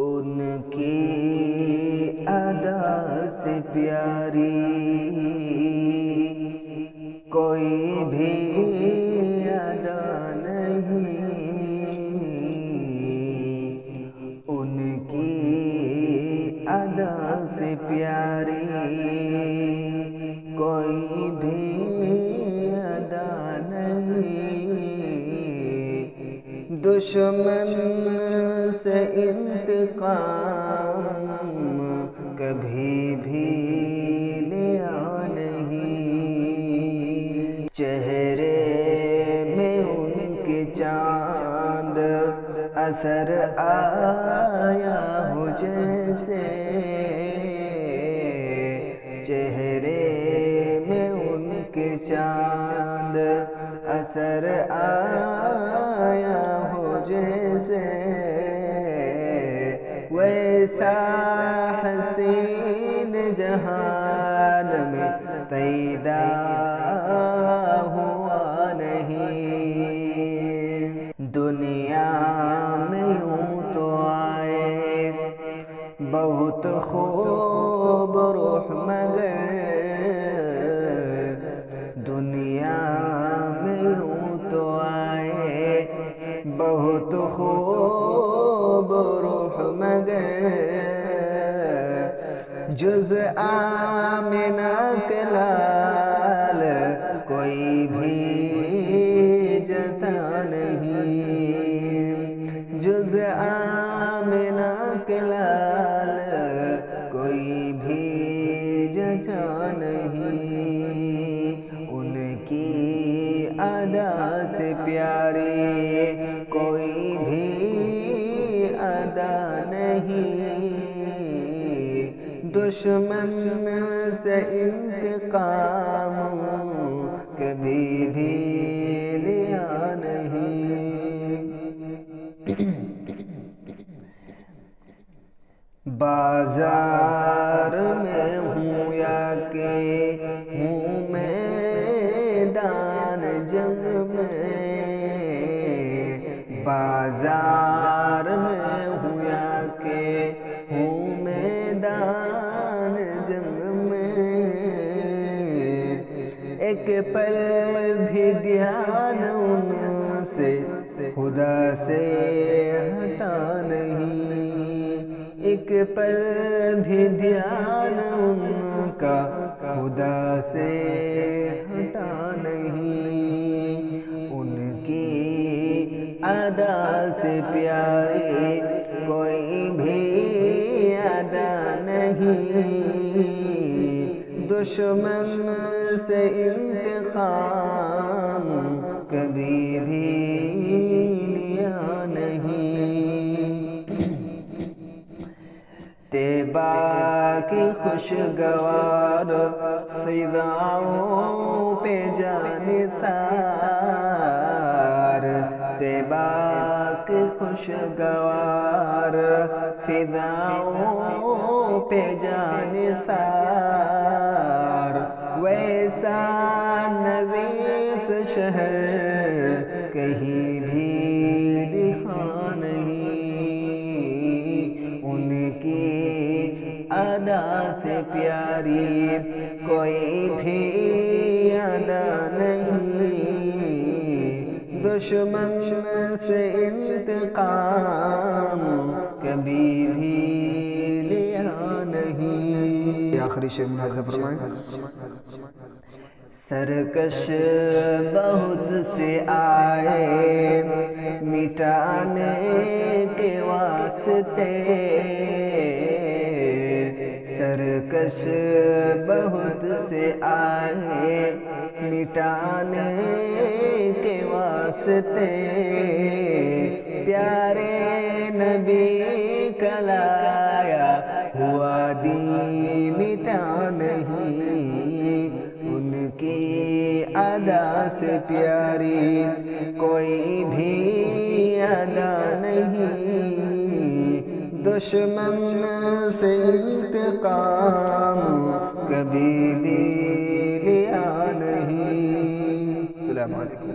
ان کی ادا سے پیاری کوئی بھی ادا نہیں، ان کی ادا سے پیاری کوئی بھی ادا نہیں، دشمن سے انتقام کبھی بھی لیا نہیں، چہرے میں ان کے چاند اثر آیا ہو جیسے، چہرے میں ان کے چاند اثر آیا ہو جیسے، ویسا حسین جہان میں پیدا ہوا نہیں، دنیا میں یوں تو آئے بہت خوب روح مگر، دنیا میں یوں تو آئے بہت خوب روح مگر، جز آمنہ کے لال کوئی بھی جتا نہیں، جز آمنہ کے لال کوئی بھی جتا نہیں، ان کی ادا سے پیاری کوئی بھی ادا نہیں، دشمن سے انتقام کبھی بھی لیا نہیں، بازار میں ہوں یا کہ ہوں میدان جنگ میں، بازار میں ہوں یا کہ ہوں میدان جنگ میں، ایک پل بھی دھیان ان سے خدا سے ہٹا نہیں، ایک پل بھی دھیان ان کا خدا سے ہٹا نہیں، ان کی ادا سے پیاری کوئی بھی ادا نہیں، دشمن سے انتقام کبھی بھی لیا نہیں، طیبہ کی خوشگوار فضاؤں پہ جان ثار، طیبہ کی خوشگوار فضاؤں پہ جان ثار، ویسا نویس شہر کہیں بھی دکھا نہیں، ان کی ادا سے پیاری کوئی بھی ادا نہیں، دشمن سے انتقام کبھی بھی لیا نہیں، آخری شعر ملاحظہ فرمائیں، سرکش بہت سے آئے مٹانے کے واسطے، سرکش بہت سے آئے مٹانے کے واسطے، پیارے نبی کا لایا ہوا دین مٹا نہیں، ان کی ادا سے پیاری کوئی بھی ادا نہیں، دشمن سے انتقام کبھی بھی لیا نہیں۔ السلام علیکم۔